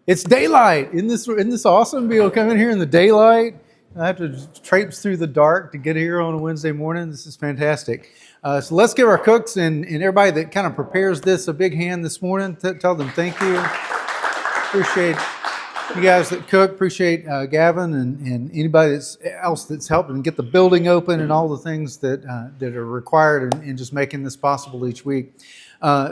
It's daylight. Isn't this awesome? Be able to come in here in the daylight. I have to traipse through the dark to get here on a Wednesday morning. This is fantastic. So let's give our cooks and everybody that kind of prepares this a big hand this morning. Tell them thank you. Appreciate you guys that cook. Appreciate Gavin and anybody else that's helping get the building open and all the things that are required in just making this possible each week.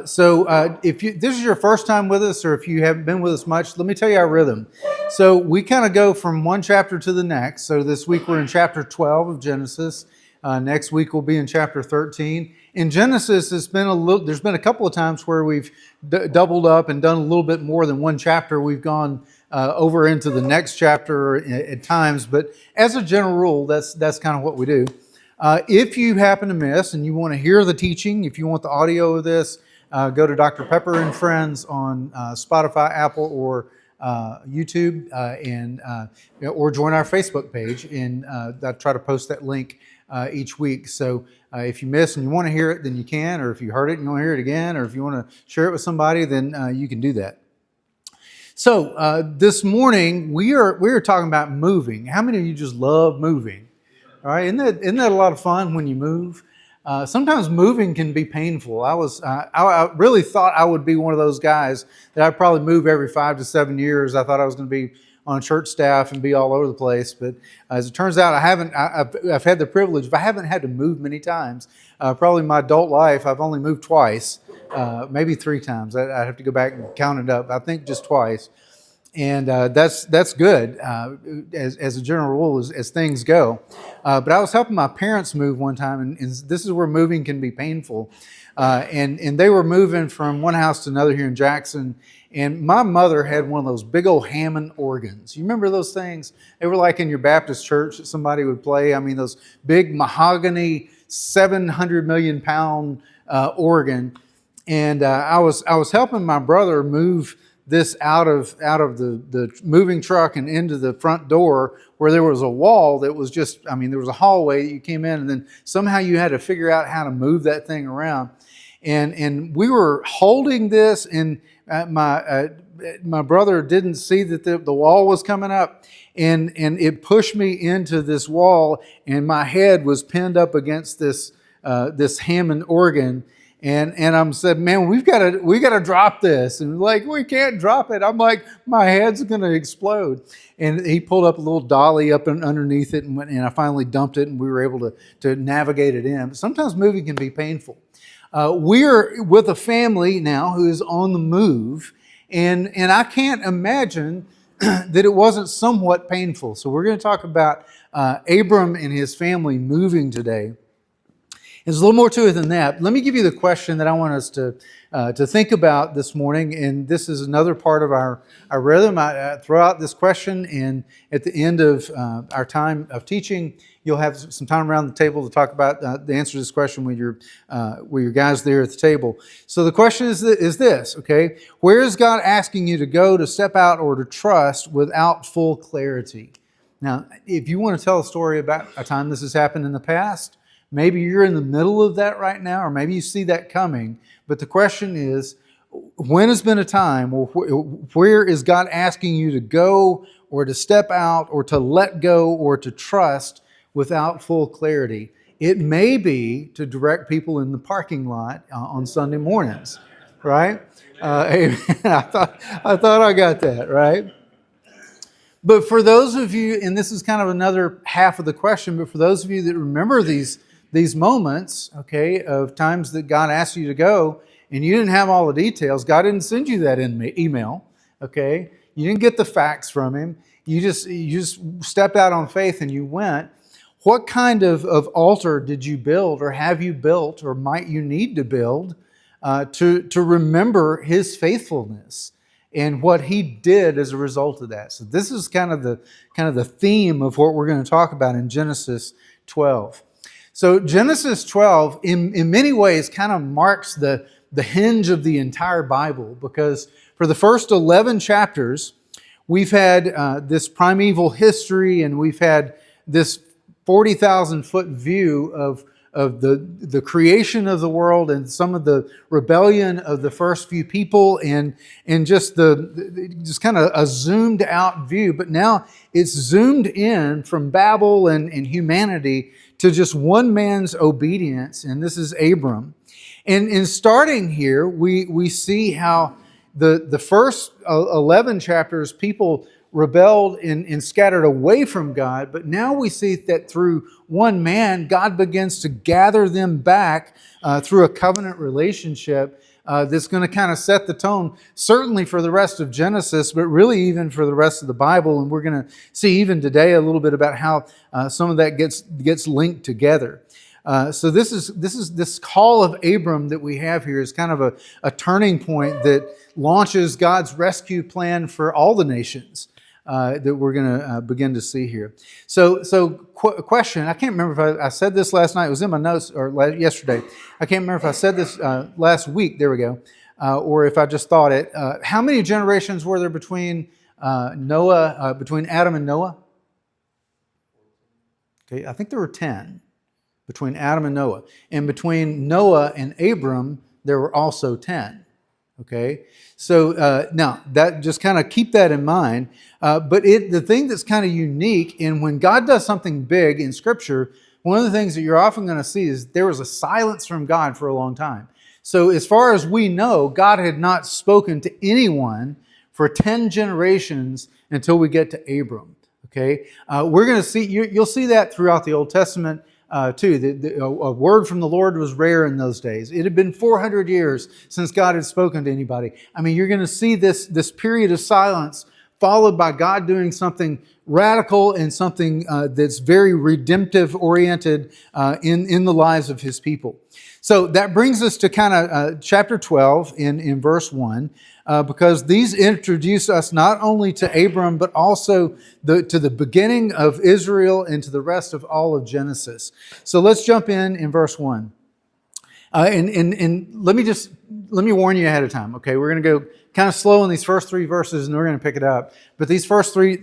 So if this is your first time with us, or if you haven't been with us much, let me tell you our rhythm. So we kind of go from one chapter to the next. So this week we're in chapter 12 of Genesis. Next week we'll be in chapter 13. In Genesis, there's been a couple of times where we've doubled up and done a little bit more than one chapter. We've gone over into the next chapter at times, but as a general rule, that's kind of what we do. If you happen to miss and you want to hear the teaching, if you want the audio of this, go to Dr. Pepper and Friends on Spotify, Apple, or YouTube, or join our Facebook page, and I try to post that link each week. So if you miss and you want to hear it, then you can, or if you heard it and you want to hear it again, or if you want to share it with somebody, then you can do that. So this morning we are talking about moving. How many of you just love moving? All right, isn't that a lot of fun when you move? Sometimes moving can be painful. I really thought I would be one of those guys that I'd probably move every 5 to 7 years. I thought I was going to be on church staff and be all over the place, but as it turns out, I haven't. I've had the privilege, but I haven't had to move many times. Probably my adult life, I've only moved twice, maybe 3 times. I'd have to go back and count it up. I think just twice. And that's good as a general rule as things go. But I was helping my parents move one time, and this is where moving can be painful. And they were moving from one house to another here in Jackson. And my mother had one of those big old Hammond organs. You remember those things? They were like in your Baptist church that somebody would play. I mean, those big mahogany 700 million pound organ. And I was helping my brother move this out of the moving truck and into the front door, where there was a wall that was just, I mean, there was a hallway that you came in, and then somehow you had to figure out how to move that thing around. And we were holding this, and my brother didn't see that the wall was coming up, and it pushed me into this wall, and my head was pinned up against this Hammond organ. And I'm said, man, we got to drop this. And like, we can't drop it. I'm like, my head's going to explode. And he pulled up a little dolly up underneath it, and I finally dumped it, and we were able to navigate it in. But sometimes moving can be painful. We're with a family now who is on the move, and I can't imagine that it wasn't somewhat painful. So we're going to talk about Abram and his family moving today. There's a little more to it than that. Let me give you the question that I want us to think about this morning, and this is another part of our rhythm. I throw out this question, and at the end of our time of teaching, you'll have some time around the table to talk about the answer to this question with your guys there at the table. So the question is this, okay? Where is God asking you to go, to step out, or to trust without full clarity? Now, if you want to tell a story about a time this has happened in the past, maybe you're in the middle of that right now, or maybe you see that coming. But the question is, when has been a time, or where is God asking you to go, or to step out, or to let go, or to trust without full clarity? It may be to direct people in the parking lot on Sunday mornings, right? Amen. I thought I got that, right? But for those of you, and this is kind of another half of the question, but for those of you that remember these moments, okay, of times that God asked you to go and you didn't have all the details. God didn't send you that email, okay? You didn't get the facts from Him. You just stepped out on faith and you went. What kind of altar did you build, or have you built, or might you need to build to remember His faithfulness and what He did as a result of that? So this is kind of the theme of what we're going to talk about in Genesis 12. So Genesis 12, in many ways, kind of marks the hinge of the entire Bible, because for the first 11 chapters, we've had this primeval history, and we've had this 40,000-foot view the creation of the world and some of the rebellion of the first few people and just just kind of a zoomed out view. But now it's zoomed in from Babel and humanity to just one man's obedience, and this is Abram. And in starting here, we see how the first 11 chapters, people rebelled and scattered away from God. But now we see that through one man, God begins to gather them back through a covenant relationship that's going to kind of set the tone, certainly for the rest of Genesis, but really even for the rest of the Bible. And we're going to see even today a little bit about how some of that gets linked together. So this call of Abram that we have here is kind of a turning point that launches God's rescue plan for all the nations that we're going to begin to see here. So question, I can't remember if I said this last night. It was in my notes or yesterday. I can't remember if I said this last week. There we go. Or if I just thought it. How many generations were there between between Adam and Noah? Okay, I think there were 10. Between Adam and Noah. And between Noah and Abram, there were also 10. Okay? So now, that just kind of keep that in mind. But the thing that's kind of unique, and when God does something big in Scripture, one of the things that you're often going to see is there was a silence from God for a long time. So as far as we know, God had not spoken to anyone for 10 generations until we get to Abram. Okay? We're going to see, you'll see that throughout the Old Testament. Too. A word from the Lord was rare in those days. It had been 400 years since God had spoken to anybody. I mean, you're going to see this period of silence followed by God doing something radical and something that's very redemptive oriented in the lives of His people. So that brings us to kind of chapter 12 in verse 1. Because these introduce us not only to Abram, but also to the beginning of Israel and to the rest of all of Genesis. So let's jump in verse 1. And let me warn you ahead of time, okay? We're going to go kind of slow in these first 3 verses, and we're going to pick it up. But these first three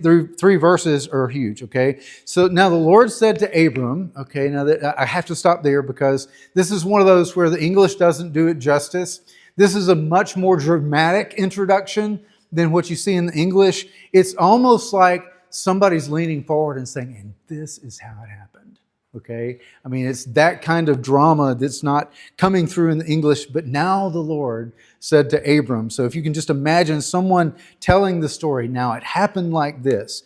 verses are huge, okay? So now the Lord said to Abram, okay, now that I have to stop there because this is one of those where the English doesn't do it justice. This is a much more dramatic introduction than what you see in the English. It's almost like somebody's leaning forward and saying, and this is how it happened. Okay? I mean, it's that kind of drama that's not coming through in the English, but now the Lord said to Abram. So if you can just imagine someone telling the story, now it happened like this.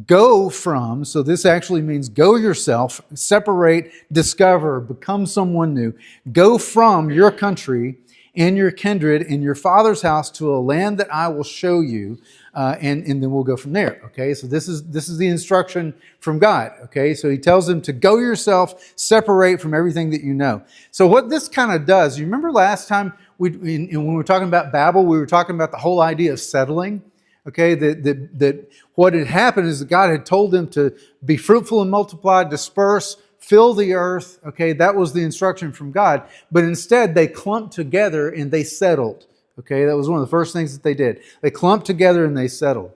Go from, so this actually means go yourself, separate, discover, become someone new. Go from your country and your kindred and your father's house to a land that I will show you, and then we'll go from there. Okay, so this is the instruction from God. Okay, so He tells them to go yourself, separate from everything that you know. So what this kind of does, you remember last time when we were talking about Babel, we were talking about the whole idea of settling. Okay, that what had happened is that God had told them to be fruitful and multiply, disperse, fill the earth. Okay, that was the instruction from God. But instead, they clumped together and they settled. Okay, that was one of the first things that they did. They clumped together and they settled.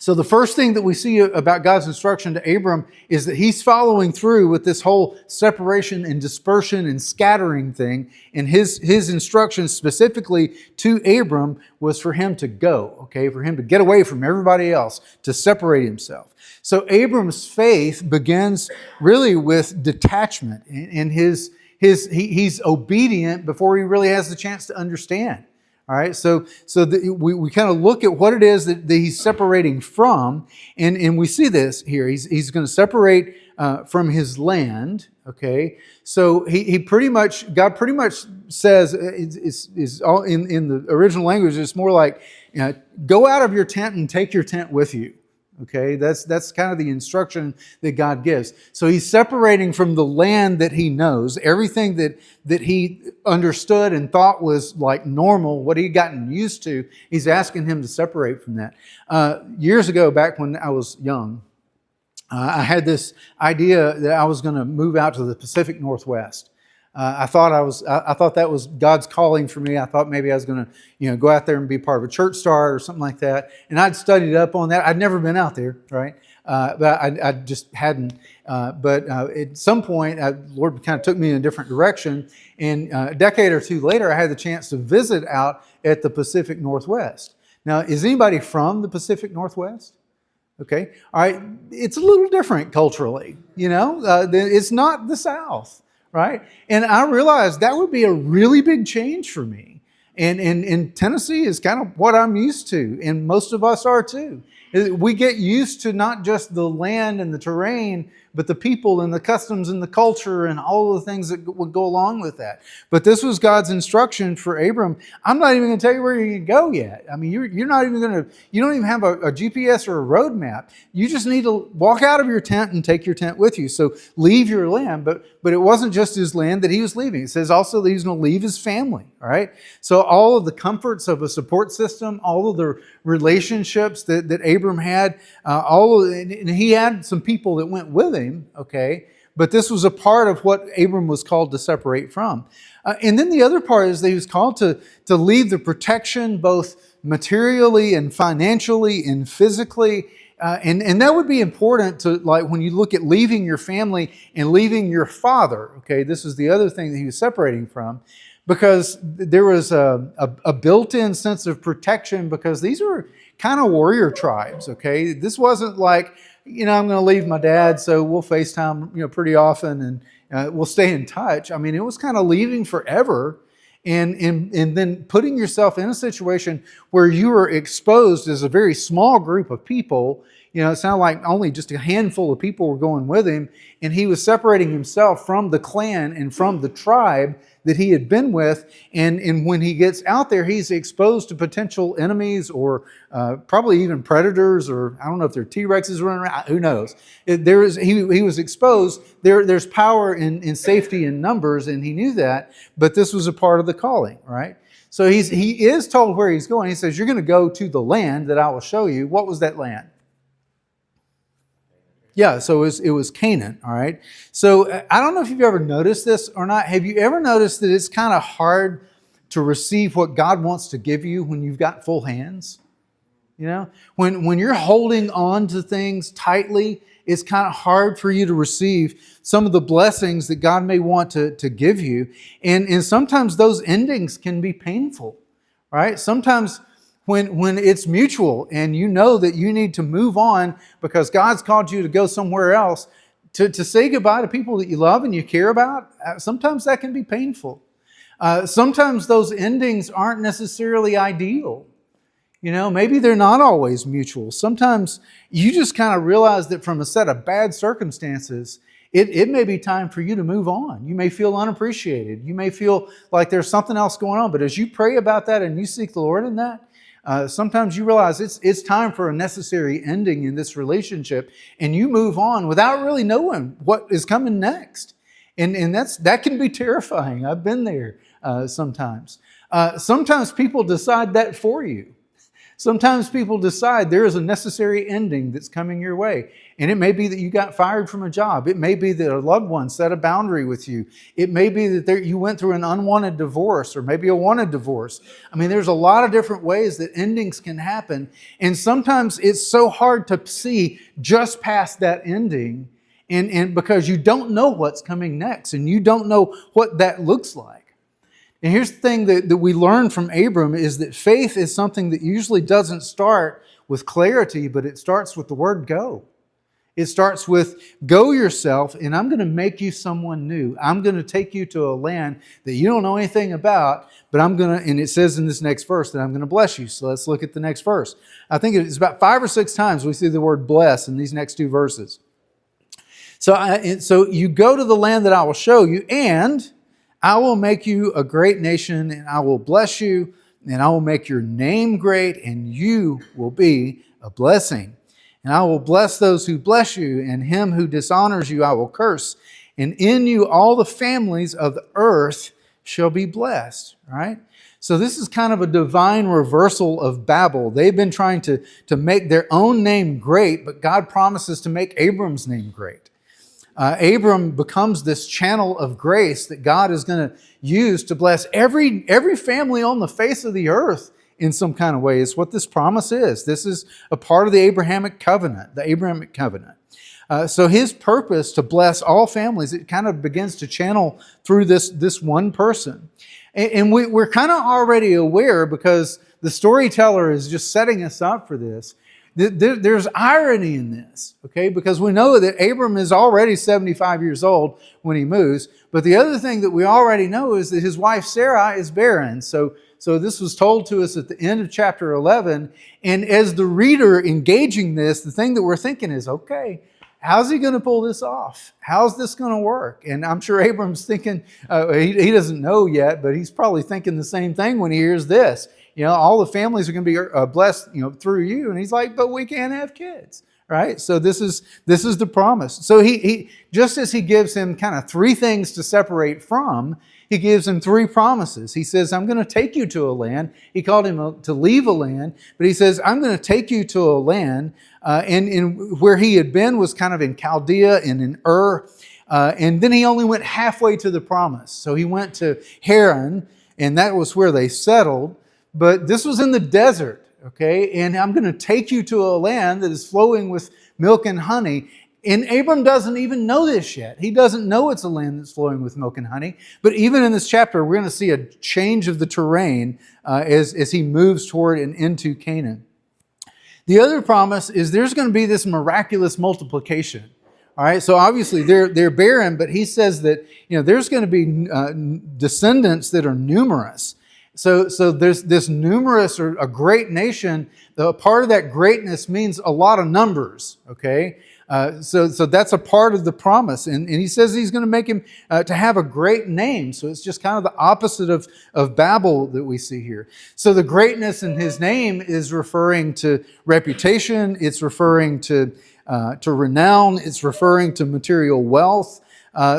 So the first thing that we see about God's instruction to Abram is that He's following through with this whole separation and dispersion and scattering thing. And his instruction specifically to Abram was for him to go, okay, for him to get away from everybody else, to separate himself. So Abram's faith begins really with detachment, and he's obedient before he really has the chance to understand. All right, so we kind of look at what it is that he's separating from, and we see this here. He's going to separate from his land. Okay, so God pretty much says is all in the original language. It's more like, go out of your tent and take your tent with you. Okay, that's kind of the instruction that God gives. So He's separating from the land that he knows, everything that he understood and thought was like normal, what he'd gotten used to. He's asking him to separate from that. Years ago, back when I was young, I had this idea that I was going to move out to the Pacific Northwest. I thought that was God's calling for me. I thought maybe I was going to, go out there and be part of a church start or something like that. And I'd studied up on that. I'd never been out there, right? But I just hadn't. But at some point, the Lord kind of took me in a different direction. And a decade or two later, I had the chance to visit out at the Pacific Northwest. Now, is anybody from the Pacific Northwest? Okay, all right. It's a little different culturally, it's not the South, right? And I realized that would be a really big change for me. And Tennessee is kind of what I'm used to, and most of us are too. We get used to not just the land and the terrain, but the people and the customs and the culture and all of the things that would go along with that. But this was God's instruction for Abram. I'm not even going to tell you where you're going to go yet. I mean, you're not even going to, you don't even have a GPS or a road map. You just need to walk out of your tent and take your tent with you. So leave your land, but it wasn't just his land that he was leaving. It says also that he's going to leave his family, all right? So all of the comforts of a support system, all of the relationships that Abram had, and he had some people that went with him, okay? But this was a part of what Abram was called to separate from. And then the other part is that he was called to leave the protection both materially and financially and physically. And that would be important to, like, when you look at leaving your family and leaving your father, okay? This is the other thing that he was separating from, because there was a built-in sense of protection, because these were kind of warrior tribes, okay? This wasn't like, I'm going to leave my dad, so we'll FaceTime, pretty often, and we'll stay in touch. I mean, it was kind of leaving forever, and then putting yourself in a situation where you were exposed as a very small group of people. It sounded like only just a handful of people were going with him, and he was separating himself from the clan and from the tribe that he had been with. And when he gets out there, he's exposed to potential enemies, or probably even predators, or I don't know if there are T-Rexes running around. Who knows? He was exposed. There's power in safety in numbers, and he knew that. But this was a part of the calling, right? So he is told where he's going. He says, "You're going to go to the land that I will show you." What was that land? Yeah, so it was Canaan, all right? So I don't know if you've ever noticed this or not. Have you ever noticed that it's kind of hard to receive what God wants to give you when you've got full hands? When you're holding on to things tightly, it's kind of hard for you to receive some of the blessings that God may want to give you. And sometimes those endings can be painful, right? Sometimes when it's mutual and you know that you need to move on because God's called you to go somewhere else, to say goodbye to people that you love and you care about, sometimes that can be painful. Sometimes those endings aren't necessarily ideal. Maybe they're not always mutual. Sometimes you just kind of realize that from a set of bad circumstances, it may be time for you to move on. You may feel unappreciated. You may feel like there's something else going on. But as you pray about that and you seek the Lord in that, sometimes you realize it's time for a necessary ending in this relationship, and you move on without really knowing what is coming next. And that can be terrifying. I've been there sometimes. Sometimes people decide that for you. Sometimes people decide there is a necessary ending that's coming your way. And it may be that you got fired from a job. It may be that a loved one set a boundary with you. It may be that you went through an unwanted divorce, or maybe a wanted divorce. I mean, there's a lot of different ways that endings can happen. And sometimes it's so hard to see just past that ending, and because you don't know what's coming next, and you don't know what that looks like. And here's the thing that we learn from Abram is that faith is something that usually doesn't start with clarity, but it starts with the word go. It starts with go yourself, and I'm going to make you someone new. I'm going to take you to a land that you don't know anything about, but and it says in this next verse that I'm going to bless you. So let's look at the next verse. I think it's about 5 or 6 times we see the word bless in these next 2 verses. So you go to the land that I will show you, and I will make you a great nation, and I will bless you, and I will make your name great, and you will be a blessing. And I will bless those who bless you, and him who dishonors you I will curse. And in you all the families of the earth shall be blessed. Right? So this is kind of a divine reversal of Babel. They've been trying to make their own name great, but God promises to make Abram's name great. Abram becomes this channel of grace that God is going to use to bless every family on the face of the earth in some kind of way. It's what this promise is. This is a part of the Abrahamic covenant, so his purpose to bless all families, it kind of begins to channel through this one person. And we're kind of already aware, because the storyteller is just setting us up for this. There's irony in this, okay? Because we know that Abram is already 75 years old when he moves. But the other thing that we already know is that his wife Sarah is barren. So this was told to us at the end of chapter 11. And as the reader engaging this, the thing that we're thinking is, okay, how's he going to pull this off? How's this going to work? And I'm sure Abram's thinking, he doesn't know yet, but he's probably thinking the same thing when he hears this. All the families are going to be blessed, through you. And he's like, but we can't have kids, right? So this is the promise. So he just as he gives him kind of three things to separate from, he gives him three promises. He says, I'm going to take you to a land. He called him to leave a land, but he says, I'm going to take you to a land. And where he had been was kind of in Chaldea and in Ur. And then he only went halfway to the promise. So he went to Haran, and that was where they settled. But this was in the desert, okay? And I'm going to take you to a land that is flowing with milk and honey. And Abram doesn't even know this yet. He doesn't know it's a land that's flowing with milk and honey. But even in this chapter, we're going to see a change of the terrain as he moves toward and into Canaan. The other promise is there's going to be this miraculous multiplication. All right, so obviously they're barren, but he says that there's going to be descendants that are numerous. So there's this numerous, or a great nation. Part of that greatness means a lot of numbers, okay? So that's a part of the promise. And he says he's going to make him to have a great name. So it's just kind of the opposite of Babel that we see here. So the greatness in his name is referring to reputation. It's referring to renown. It's referring to material wealth.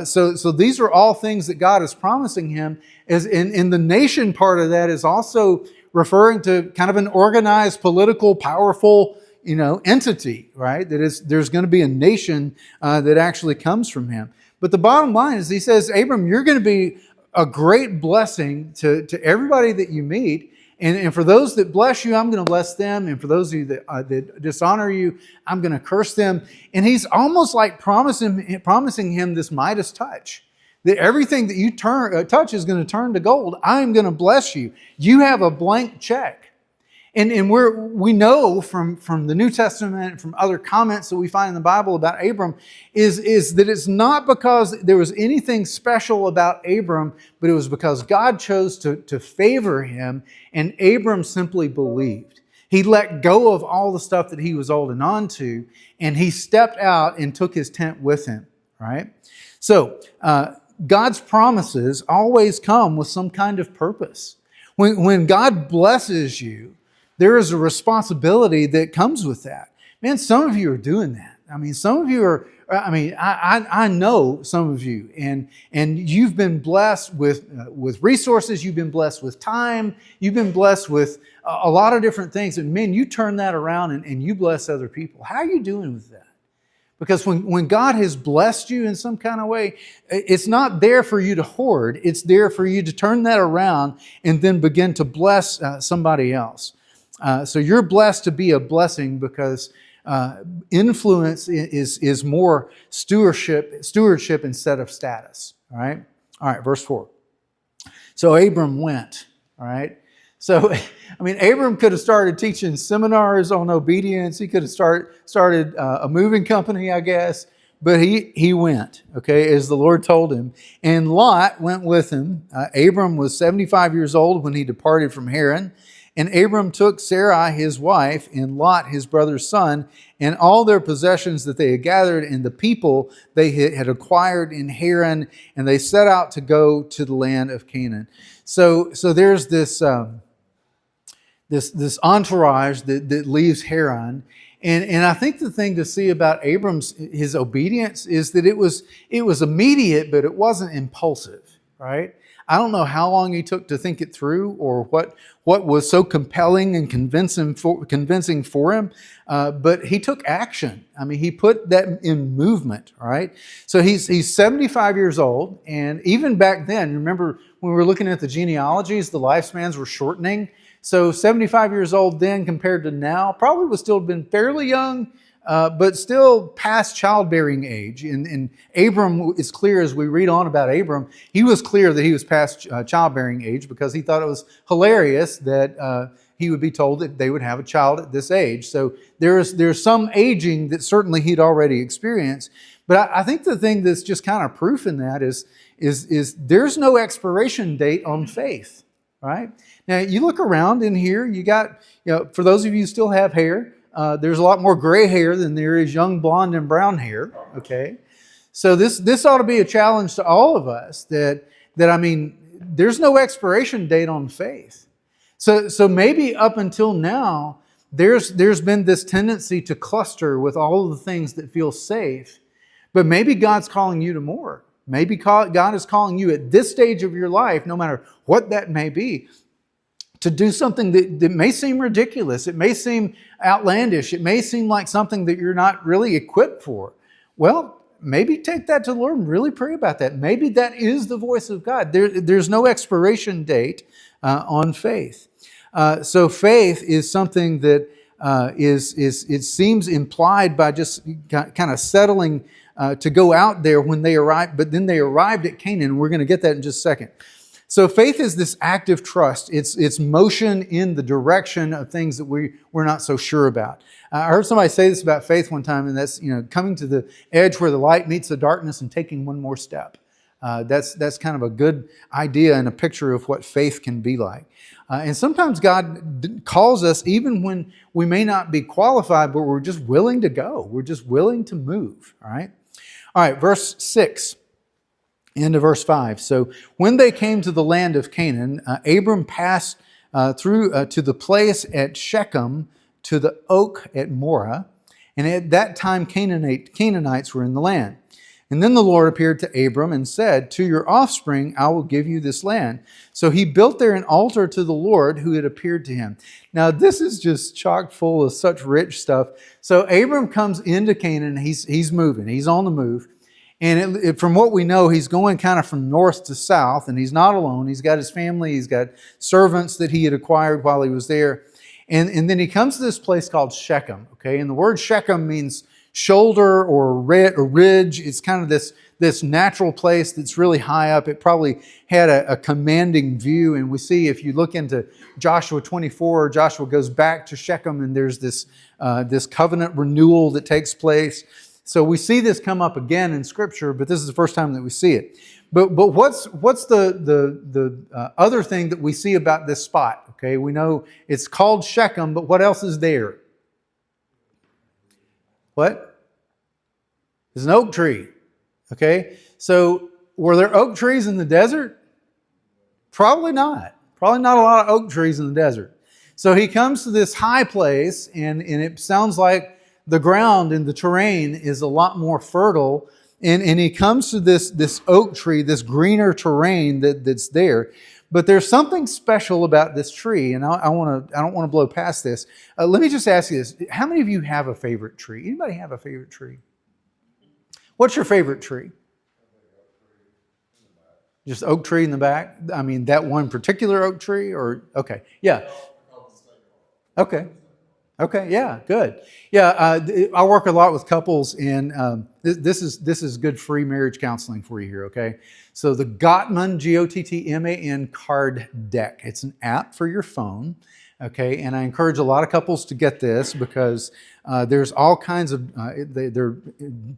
So these are all things that God is promising him. As in the nation part of that is also referring to kind of an organized, political, powerful, entity, right? There's going to be a nation that actually comes from him. But the bottom line is he says, Abram, you're going to be a great blessing to everybody that you meet. And for those that bless you, I'm going to bless them. And for those of you that dishonor you, I'm going to curse them. And he's almost like promising him this Midas touch. That everything that you touch is going to turn to gold. I'm going to bless you. You have a blank check. And we know from the New Testament, from other comments that we find in the Bible about Abram, is that it's not because there was anything special about Abram, but it was because God chose to favor him, and Abram simply believed. He let go of all the stuff that he was holding on to, and he stepped out and took his tent with him, right? So, God's promises always come with some kind of purpose. When God blesses you, there is a responsibility that comes with that. Man, some of you are doing that. I mean, some of you are, I know some of you, and you've been blessed with resources, you've been blessed with time, you've been blessed with a lot of different things. And man, you turn that around and you bless other people. How are you doing with that? Because when God has blessed you in some kind of way, it's not there for you to hoard. It's there for you to turn that around and then begin to bless somebody else. So you're blessed to be a blessing because influence is more stewardship instead of status. All right, verse 4. So Abram went. All right. So, Abram could have started teaching seminars on obedience. He could have started a moving company, I guess. But he went, okay, as the Lord told him. And Lot went with him. Abram was 75 years old when he departed from Haran. And Abram took Sarai, his wife, and Lot, his brother's son, and all their possessions that they had gathered, and the people they had acquired in Haran, and they set out to go to the land of Canaan. So there's this entourage that leaves Haran. And I think the thing to see about his obedience is that it was immediate, but it wasn't impulsive, right? I don't know how long he took to think it through, or what was so compelling and convincing for him. But he took action. I mean, he put that in movement, right? So he's 75 years old. And even back then, remember when we were looking at the genealogies, the lifespans were shortening. So 75 years old then compared to now, probably would still have been fairly young, but still past childbearing age. And Abram is clear as we read on about Abram, he was clear that he was past childbearing age because he thought it was hilarious that he would be told that they would have a child at this age. So there's some aging that certainly he'd already experienced. But I think the thing that's just kind of proof in that is there's no expiration date on faith, right? Now, you look around in here, you got, for those of you who still have hair, there's a lot more gray hair than there is young blonde and brown hair, okay? So this ought to be a challenge to all of us that I mean, there's no expiration date on faith. So maybe up until now, there's been this tendency to cluster with all of the things that feel safe, but maybe God's calling you to more. Maybe God is calling you at this stage of your life, no matter what that may be, to do something that may seem ridiculous. It may seem outlandish. It may seem like something that you're not really equipped for. Well, maybe take that to the Lord and really pray about that. Maybe that is the voice of God. There's no expiration date on faith. So faith is something that it seems implied by just kind of settling to go out there when they arrived, but then they arrived at Canaan. We're going to get that in just a second. So faith is this active trust. It's motion in the direction of things that we're not so sure about. I heard somebody say this about faith one time, and that's coming to the edge where the light meets the darkness and taking one more step. That's kind of a good idea and a picture of what faith can be like. And sometimes God calls us even when we may not be qualified, but we're just willing to go. We're just willing to move. All right, verse 6. Into verse 5. So when they came to the land of Canaan, Abram passed through to the place at Shechem, to the oak at Moreh, and at that time Canaanites were in the land. And then the Lord appeared to Abram and said, "To your offspring I will give you this land." So he built there an altar to the Lord who had appeared to him. Now this is just chock full of such rich stuff. So Abram comes into Canaan. He's moving. He's on the move. And from what we know, he's going kind of from north to south, and he's not alone. He's got his family. He's got servants that he had acquired while he was there. And then he comes to this place called Shechem, okay? And the word Shechem means shoulder or ridge. It's kind of this natural place that's really high up. It probably had a commanding view. And we see, if you look into Joshua 24, Joshua goes back to Shechem, and there's this covenant renewal that takes place. So we see this come up again in Scripture, but this is the first time that we see it. But what's the other thing that we see about this spot? Okay, we know it's called Shechem, but what else is there? What? There's an oak tree. Okay, so were there oak trees in the desert? Probably not. Probably not a lot of oak trees in the desert. So he comes to this high place, and it sounds like the ground and the terrain is a lot more fertile, and he comes to this oak tree, this greener terrain that's there. But there's something special about this tree, and I don't want to blow past this. Let me just ask you this: how many of you have a favorite tree? Anybody have a favorite tree? What's your favorite tree? Just oak tree in the back? I mean, that one particular oak tree, or okay, yeah, okay. Okay, yeah, good. Yeah, I work a lot with couples, and this is good free marriage counseling for you here, okay? So the Gottman, Gottman card deck. It's an app for your phone, okay? And I encourage a lot of couples to get this because there's all kinds of, they're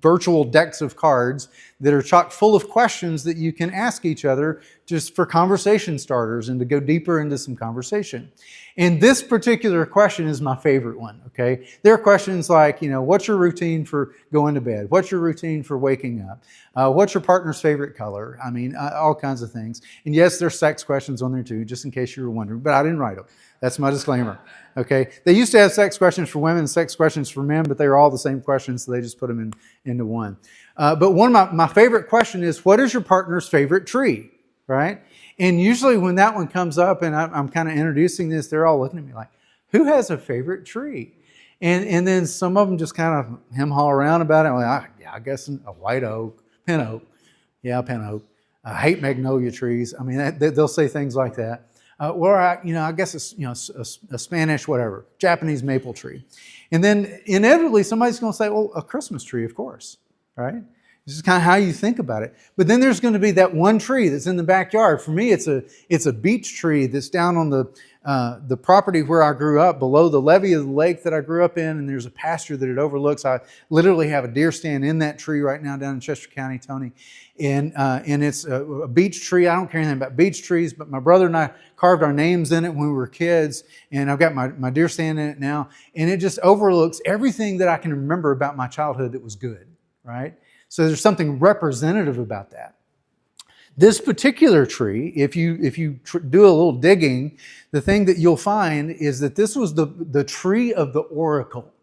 virtual decks of cards that are chock full of questions that you can ask each other just for conversation starters and to go deeper into some conversation. And this particular question is my favorite one, okay? There are questions like, what's your routine for going to bed? What's your routine for waking up? What's your partner's favorite color? I mean, all kinds of things. And yes, there's sex questions on there too, just in case you were wondering, but I didn't write them. That's my disclaimer, okay? They used to have sex questions for women and sex questions for men, but they were all the same questions, so they just put them into one. But one of my favorite question is, what is your partner's favorite tree? right? And usually when that one comes up and I'm kind of introducing this, they're all looking at me like, who has a favorite tree? And then some of them just kind of hem-haw around about it. Well, yeah, I guess a white oak, pin oak. Yeah, pin oak. I hate magnolia trees. I mean, they'll say things like that. I guess it's a Spanish whatever, Japanese maple tree. And then inevitably somebody's going to say, well, a Christmas tree, of course, right? This is kind of how you think about it. But then there's going to be that one tree that's in the backyard. For me, it's a beech tree that's down on the property where I grew up, below the levee of the lake that I grew up in, and there's a pasture that it overlooks. I literally have a deer stand in that tree right now down in Chester County, Tony. And it's a beech tree. I don't care anything about beech trees, but my brother and I carved our names in it when we were kids, and I've got my deer stand in it now, and it just overlooks everything that I can remember about my childhood that was good, right? So there's something representative about that. This particular tree, if you do a little digging, the thing that you'll find is that this was the tree of the oracle,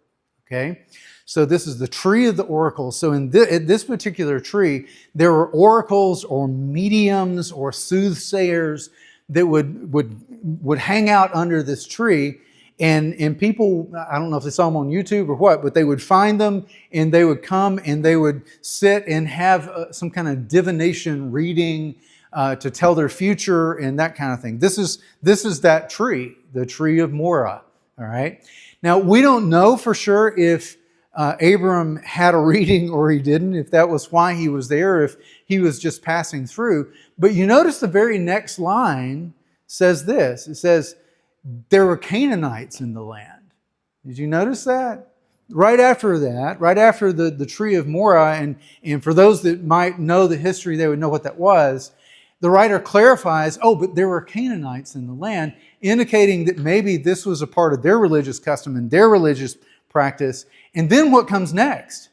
okay? So this is the tree of the oracle. So in this particular tree, there were oracles or mediums or soothsayers that would hang out under this tree. And people, I don't know if they saw them on YouTube or what, but they would find them and they would come and they would sit and have some kind of divination reading to tell their future and that kind of thing. This is that tree, the tree of Morah. All right. Now we don't know for sure if Abram had a reading or he didn't, if that was why he was there, if he was just passing through. But you notice the very next line says this. It says, there were Canaanites in the land. Did you notice that? Right after that, right after the tree of Morah, and for those that might know the history, they would know what that was. The writer clarifies, but there were Canaanites in the land, indicating that maybe this was a part of their religious custom and their religious practice. And then what comes next?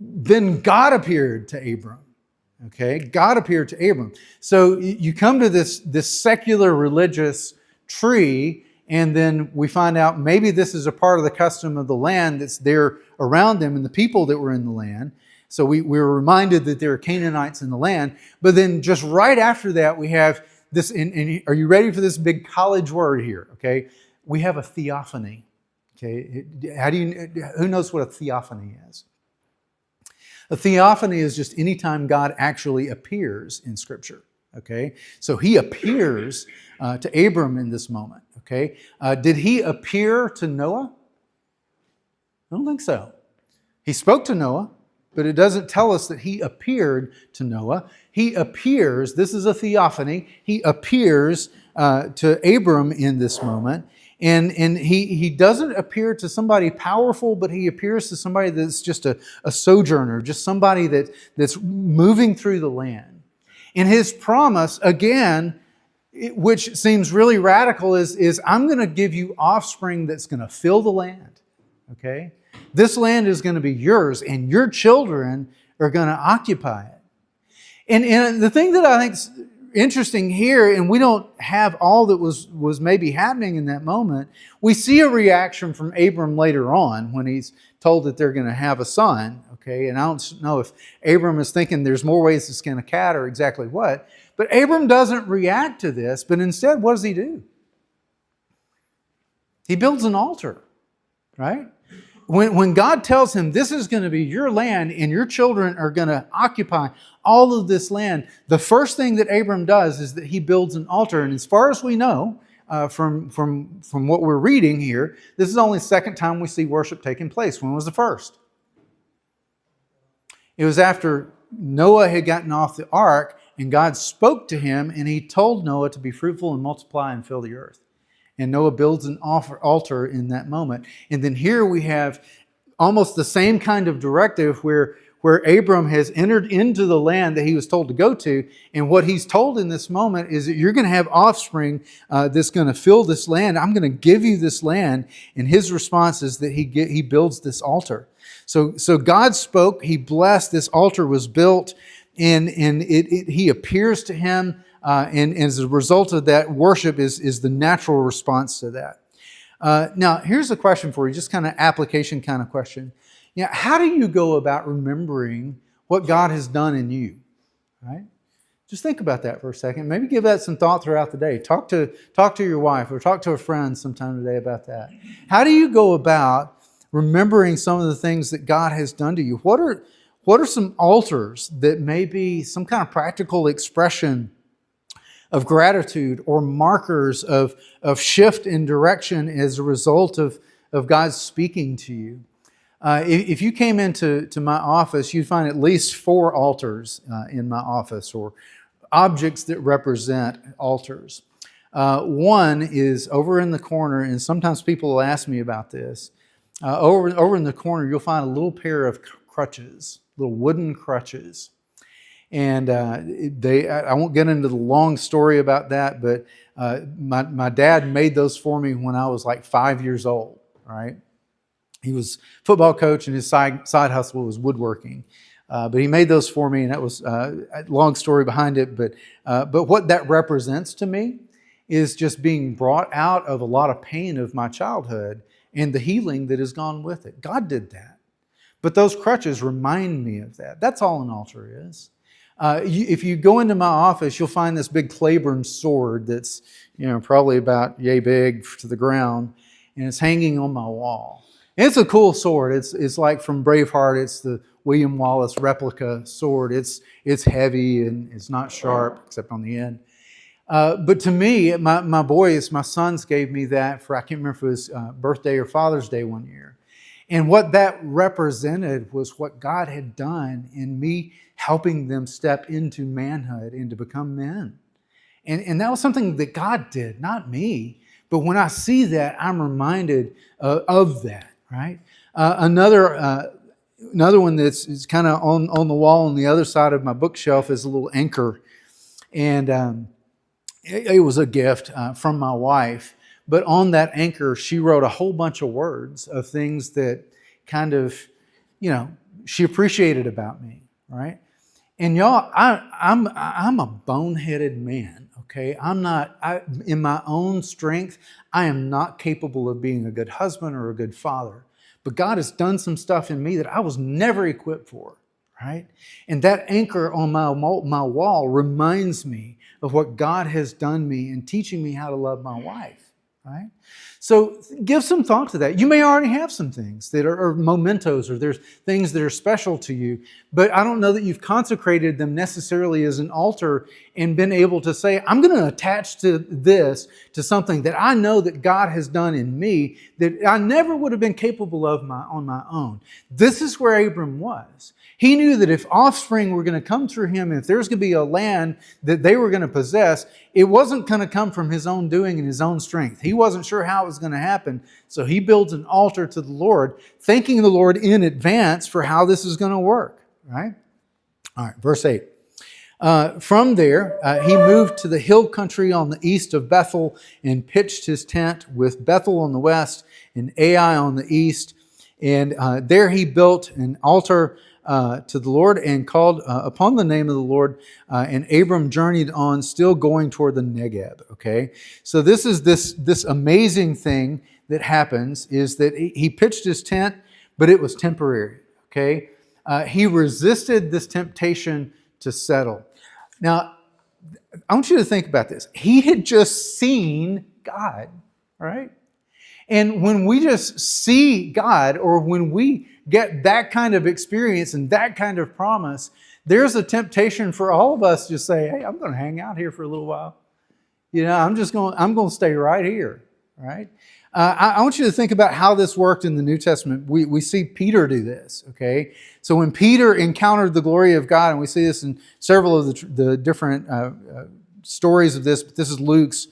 Then God appeared to Abram. Okay, God appeared to Abram. So you come to this secular religious tree, and then we find out maybe this is a part of the custom of the land that's there around them and the people that were in the land. So we were reminded that there are Canaanites in the land. But then just right after that, we have this, and are you ready for this big college word here? Okay, we have a theophany. Okay, who knows what a theophany is? A theophany is just any time God actually appears in Scripture, okay? So he appears to Abram in this moment, okay? Did he appear to Noah? I don't think so. He spoke to Noah, but it doesn't tell us that he appeared to Noah. He appears, this is a theophany, he appears to Abram in this moment. And he doesn't appear to somebody powerful, but he appears to somebody that's just a sojourner, just somebody that's moving through the land. And his promise, again, which seems really radical, is I'm going to give you offspring that's going to fill the land. Okay? This land is going to be yours, and your children are going to occupy it. And the thing that I think is interesting here, and we don't have all that was maybe happening in that moment, we see a reaction from Abram later on when he's told that they're going to have a son. Okay, and I don't know if Abram is thinking there's more ways to skin a cat or exactly what, but Abram doesn't react to this, but instead, what does he do? He builds an altar, right? When God tells him this is going to be your land and your children are going to occupy all of this land, the first thing that Abram does is that he builds an altar. And as far as we know, from what we're reading here, this is only the second time we see worship taking place. When was the first? It was after Noah had gotten off the ark and God spoke to him and he told Noah to be fruitful and multiply and fill the earth. And Noah builds an altar in that moment. And then here we have almost the same kind of directive where Abram has entered into the land that he was told to go to. And what he's told in this moment is that you're going to have offspring that's going to fill this land. I'm going to give you this land. And his response is that he builds this altar. So God spoke, he blessed, this altar was built, and he appears to him. And as a result of that, worship is the natural response to that. Now, here's a question for you, just kind of application kind of question. How do you go about remembering what God has done in you, right? Just think about that for a second. Maybe give that some thought throughout the day. Talk to your wife or talk to a friend sometime today about that. How do you go about remembering some of the things that God has done to you? What are some altars that may be some kind of practical expression of gratitude or markers of shift in direction as a result of God speaking to you? If you came into my office, you'd find at least 4 altars in my office, or objects that represent altars. One is over in the corner, and sometimes people will ask me about this. Over in the corner, you'll find a little pair of crutches, little wooden crutches. And I won't get into the long story about that, but my dad made those for me when I was like 5 years old, right? He was a football coach, and his side hustle was woodworking. But he made those for me, and that was a long story behind it. But what that represents to me is just being brought out of a lot of pain of my childhood and the healing that has gone with it. God did that. But those crutches remind me of that. That's all an altar is. If you go into my office, you'll find this big Claiborne sword that's probably about yay big to the ground, and it's hanging on my wall. And it's a cool sword. It's like from Braveheart. It's the William Wallace replica sword. It's heavy and it's not sharp except on the end. But to me, my sons gave me that for, I can't remember if it was birthday or Father's Day one year. And what that represented was what God had done in me helping them step into manhood and to become men. And that was something that God did, not me. But when I see that, I'm reminded of that, right? Another one that's kind of on the wall on the other side of my bookshelf is a little anchor. And it was a gift from my wife. But on that anchor, she wrote a whole bunch of words of things that kind of, she appreciated about me, right? And y'all, I'm a boneheaded man, okay? In my own strength, I am not capable of being a good husband or a good father. But God has done some stuff in me that I was never equipped for, right? And that anchor on my wall reminds me of what God has done me in teaching me how to love my wife, right? So give some thought to that. You may already have some things that are mementos, or there's things that are special to you, but I don't know that you've consecrated them necessarily as an altar and been able to say, I'm going to attach to this to something that I know that God has done in me that I never would have been capable of on my own. This is where Abram was. He knew that if offspring were going to come through him, if there's going to be a land that they were going to possess, it wasn't going to come from his own doing and his own strength. He wasn't sure how it was going to happen. So he builds an altar to the Lord, thanking the Lord in advance for how this is going to work, right? All right, verse 8. From there, he moved to the hill country on the east of Bethel and pitched his tent with Bethel on the west and Ai on the east. And there he built an altar to the Lord and called upon the name of the Lord. And Abram journeyed on, still going toward the Negeb. Okay, so this is this amazing thing that happens is that he pitched his tent, but it was temporary. Okay, he resisted this temptation to settle. Now, I want you to think about this. He had just seen God, right? And when we just see God, or when we get that kind of experience and that kind of promise, there's a temptation for all of us to say, hey, I'm going to hang out here for a little while. I'm going to stay right here, right? I want you to think about how this worked in the New Testament. We see Peter do this, okay? So when Peter encountered the glory of God, and we see this in several of the different stories of this, but this is Luke's.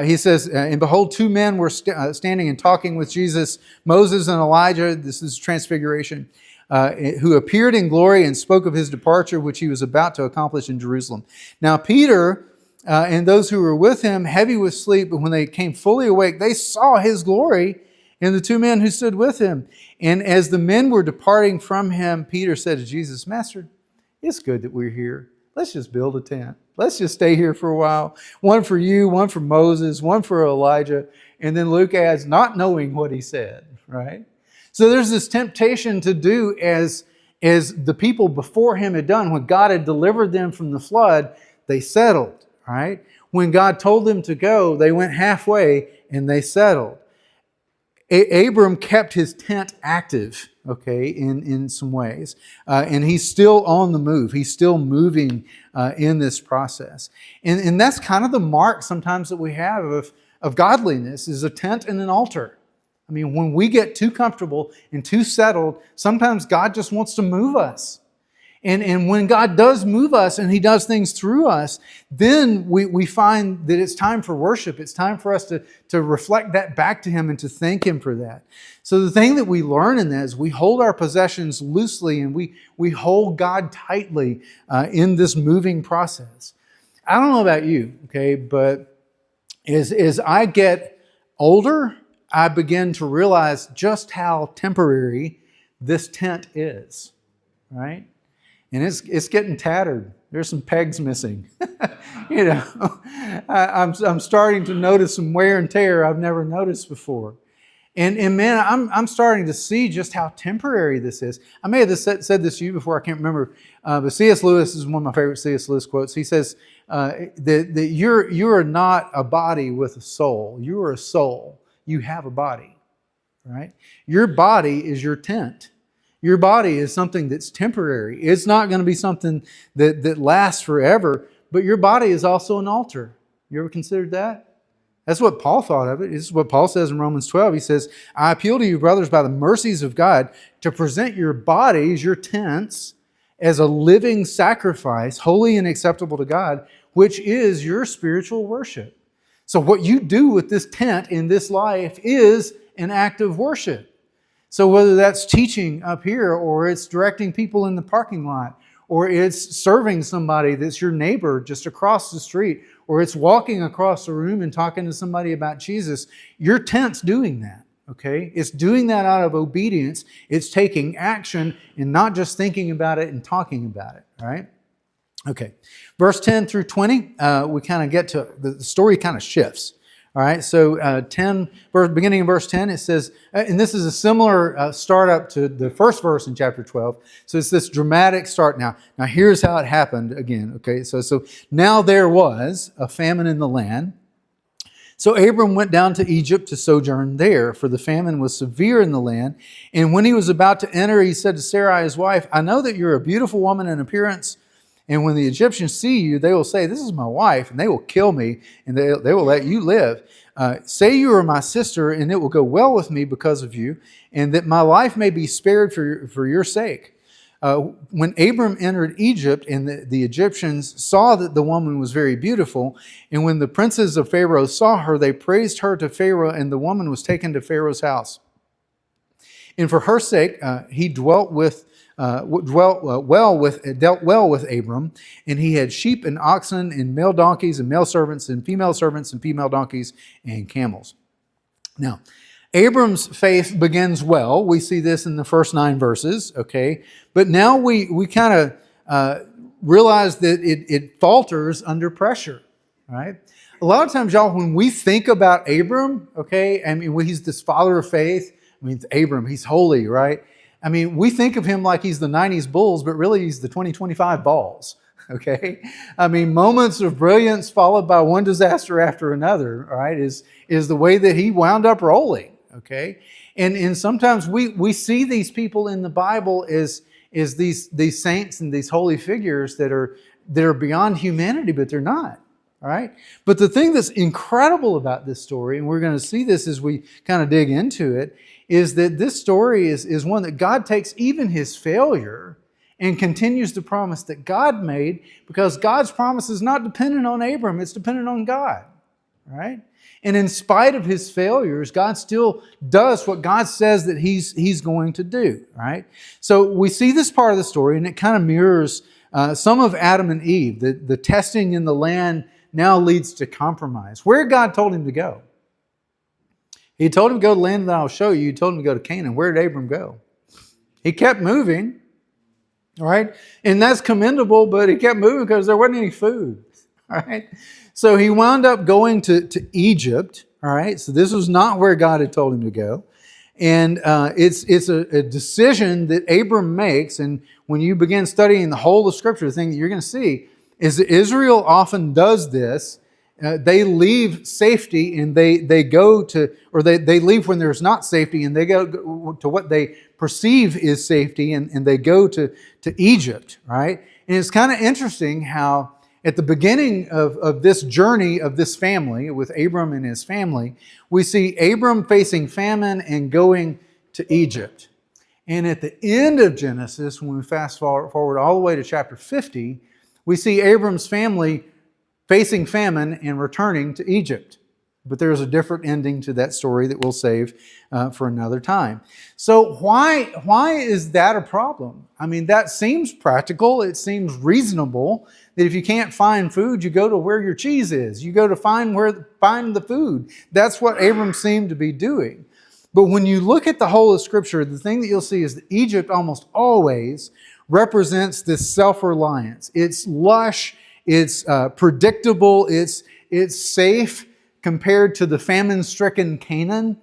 He says, and behold, 2 men were standing and talking with Jesus, Moses and Elijah, this is Transfiguration, who appeared in glory and spoke of his departure, which he was about to accomplish in Jerusalem. Now Peter and those who were with him, heavy with sleep, but when they came fully awake, they saw his glory and the 2 men who stood with him. And as the men were departing from him, Peter said to Jesus, Master, it's good that we're here. Let's just build a tent. Let's just stay here for a while. One for you, one for Moses, one for Elijah. And then Luke adds, not knowing what he said, right? So there's this temptation to do as as the people before him had done. When God had delivered them from the flood, they settled, right? When God told them to go, they went halfway and they settled. Abram kept his tent active, okay, in some ways. And he's still on the move. He's still moving in this process. And that's kind of the mark sometimes that we have of godliness, is a tent and an altar. I mean, when we get too comfortable and too settled, sometimes God just wants to move us. And when God does move us and He does things through us, then we find that it's time for worship. It's time for us to reflect that back to Him and to thank Him for that. So the thing that we learn in that is we hold our possessions loosely and we hold God tightly in this moving process. I don't know about you, okay, but as I get older, I begin to realize just how temporary this tent is, right? And it's getting tattered. There's some pegs missing. I'm starting to notice some wear and tear I've never noticed before. And man, I'm starting to see just how temporary this is. I may have said this to you before, I can't remember. But C.S. Lewis is one of my favorite C.S. Lewis quotes. He says that you're not a body with a soul. You are a soul. You have a body, right? Your body is your tent. Your body is something that's temporary. It's not going to be something that lasts forever, but your body is also an altar. You ever considered that? That's what Paul thought of it. This is what Paul says in Romans 12. He says, I appeal to you, brothers, by the mercies of God, to present your bodies, your tents, as a living sacrifice, holy and acceptable to God, which is your spiritual worship. So what you do with this tent in this life is an act of worship. So whether that's teaching up here, or it's directing people in the parking lot, or it's serving somebody that's your neighbor just across the street, or it's walking across the room and talking to somebody about Jesus, your tent's doing that, okay? It's doing that out of obedience. It's taking action and not just thinking about it and talking about it, all right? Okay, verse 10 through 20, we kind of get to, the story kind of shifts. All right, so beginning in verse 10, it says, and this is a similar startup to the first verse in chapter 12. So it's this dramatic start now. Now here's how it happened again. Okay, so now there was a famine in the land. So Abram went down to Egypt to sojourn there, for the famine was severe in the land. And when he was about to enter, he said to Sarai, his wife, I know that you're a beautiful woman in appearance. And when the Egyptians see you, they will say, this is my wife, and they will kill me, and they will let you live. Say you are my sister, and it will go well with me because of you, and that my life may be spared for your sake. When Abram entered Egypt, and the Egyptians saw that the woman was very beautiful, and when the princes of Pharaoh saw her, they praised her to Pharaoh, and the woman was taken to Pharaoh's house. And for her sake, he dealt well with Abram, and he had sheep and oxen and male donkeys and male servants and female donkeys and camels. Now, Abram's faith begins well. We see this in the first 9 verses, okay? But now we kind of realize that it falters under pressure, right? A lot of times, y'all, when we think about Abram, okay, I mean, he's this father of faith. I mean, it's Abram, he's holy, right? I mean, we think of him like he's the 90s Bulls, but really he's the 2025 Balls, okay? I mean, moments of brilliance followed by one disaster after another, right, is the way that he wound up rolling, okay? And sometimes we see these people in the Bible as these saints and these holy figures that are beyond humanity, but they're not. All right. But the thing that's incredible about this story, and we're going to see this as we kind of dig into it, is that this story is one that God takes even his failure and continues the promise that God made, because God's promise is not dependent on Abram, it's dependent on God. All right. And in spite of his failures, God still does what God says that he's going to do. Right. So we see this part of the story, and it kind of mirrors some of Adam and Eve. The testing in the land now leads to compromise. Where God told him to go. He told him to go to the land that I'll show you. He told him to go to Canaan. Where did Abram go? He kept moving, all right? And that's commendable, but he kept moving because there wasn't any food, all right? So he wound up going to Egypt, all right? So this was not where God had told him to go. And it's a decision that Abram makes. And when you begin studying the whole of Scripture, the thing that you're going to see is that Israel often does this. They leave safety and they go to, or they leave when there's not safety, and they go to what they perceive is safety, and they go to Egypt, right? And it's kind of interesting how at the beginning of this journey of this family, with Abram and his family, we see Abram facing famine and going to Egypt. And at the end of Genesis, when we fast forward all the way to chapter 50, we see Abram's family facing famine and returning to Egypt. But there's a different ending to that story that we'll save for another time. So why is that a problem? I mean, that seems practical. It seems reasonable that if you can't find food, you go to where your cheese is. You go to find the food. That's what Abram seemed to be doing. But when you look at the whole of Scripture, the thing that you'll see is that Egypt almost always represents this self-reliance. It's lush, it's predictable, it's safe compared to the famine-stricken Canaan.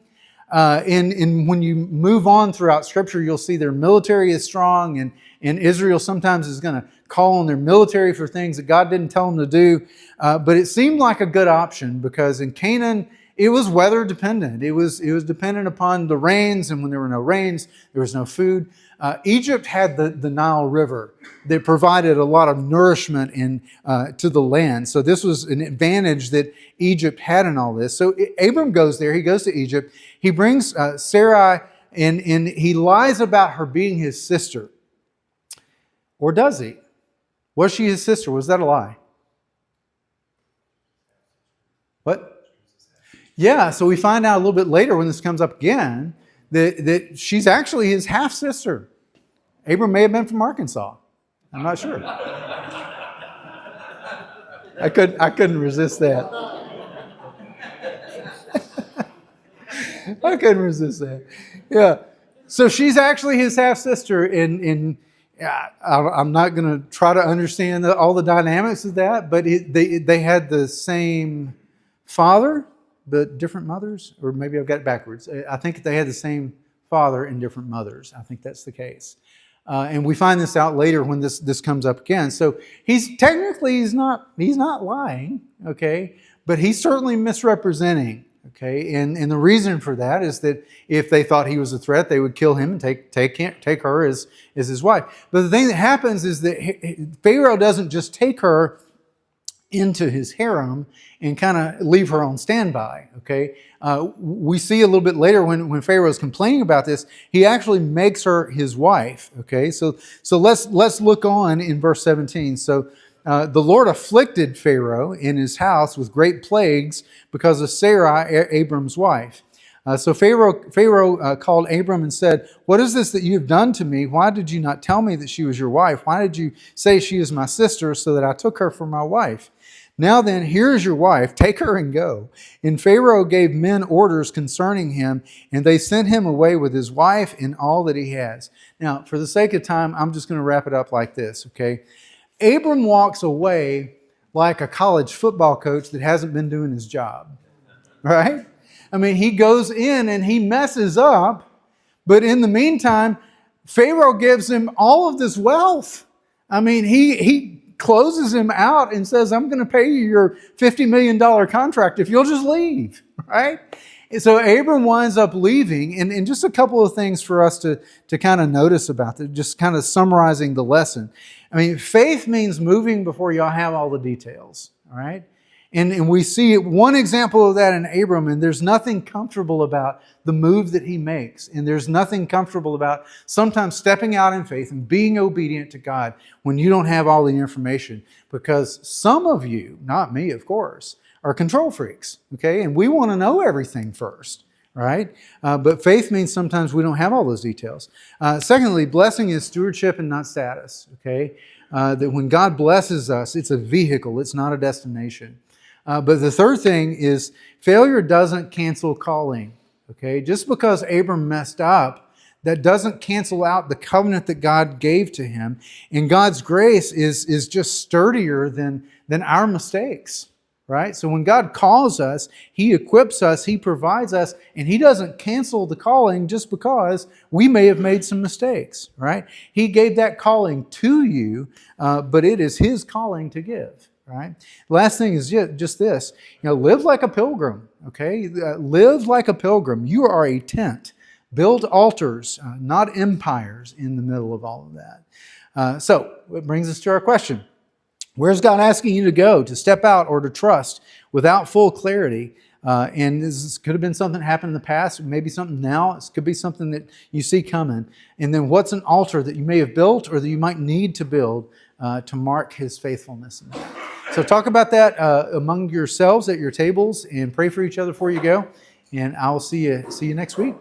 And when you move on throughout Scripture, you'll see their military is strong, and Israel sometimes is going to call on their military for things that God didn't tell them to do. But it seemed like a good option because in Canaan, it was weather dependent. It was dependent upon the rains, and when there were no rains, there was no food. Egypt had the Nile River that provided a lot of nourishment to the land. So this was an advantage that Egypt had in all this. So Abram goes there. He goes to Egypt. He brings Sarai, and he lies about her being his sister. Or does he? Was she his sister? Was that a lie? What? Yeah, so we find out a little bit later when this comes up again that she's actually his half-sister. Abram may have been from Arkansas. I'm not sure. I couldn't resist that. I couldn't resist that. Yeah. So she's actually his half-sister, and I'm not going to try to understand all the dynamics of that, but they had the same father, but different mothers, or maybe I've got it backwards. I think they had the same father and different mothers. I think that's the case. And we find this out later when this comes up again. So he's not lying, okay, but he's certainly misrepresenting, okay. And the reason for that is that if they thought he was a threat, they would kill him and take her as his wife. But the thing that happens is that Pharaoh doesn't just take her into his harem and kind of leave her on standby, okay? We see a little bit later when Pharaoh is complaining about this, he actually makes her his wife, okay? So let's look on in verse 17. So the Lord afflicted Pharaoh in his house with great plagues because of Sarai, Abram's wife. So Pharaoh called Abram and said, "What is this that you have done to me? Why did you not tell me that she was your wife? Why did you say she is my sister so that I took her for my wife? Now then, here is your wife. Take her and go." And Pharaoh gave men orders concerning him, and they sent him away with his wife and all that he has. Now, for the sake of time, I'm just going to wrap it up like this, okay? Abram walks away like a college football coach that hasn't been doing his job, right? I mean, he goes in and he messes up, but in the meantime, Pharaoh gives him all of this wealth. I mean, he closes him out and says, "I'm going to pay you your $50 million contract if you'll just leave," right? And so Abram winds up leaving, and just a couple of things for us to kind of notice about that, just kind of summarizing the lesson. I mean, faith means moving before you have all the details, all right? And we see one example of that in Abram, and there's nothing comfortable about the move that he makes. And there's nothing comfortable about sometimes stepping out in faith and being obedient to God when you don't have all the information. Because some of you, not me, of course, are control freaks, okay? And we want to know everything first, right? But faith means sometimes we don't have all those details. Secondly, blessing is stewardship and not status, okay? That when God blesses us, it's a vehicle, it's not a destination. But the third thing is failure doesn't cancel calling, okay? Just because Abram messed up, that doesn't cancel out the covenant that God gave to him. And God's grace is just sturdier than our mistakes, right? So when God calls us, He equips us, He provides us, and He doesn't cancel the calling just because we may have made some mistakes, right? He gave that calling to you, but it is His calling to give, right? Last thing is just this, live like a pilgrim, okay? Live like a pilgrim. You are a tent. Build altars, not empires, in the middle of all of that. So it brings us to our question. Where's God asking you to go, to step out, or to trust without full clarity? And this could have been something that happened in the past, maybe something now. It could be something that you see coming. And then what's an altar that you may have built or that you might need to build to mark His faithfulness in that? So talk about that among yourselves at your tables and pray for each other before you go. And I will see you next week.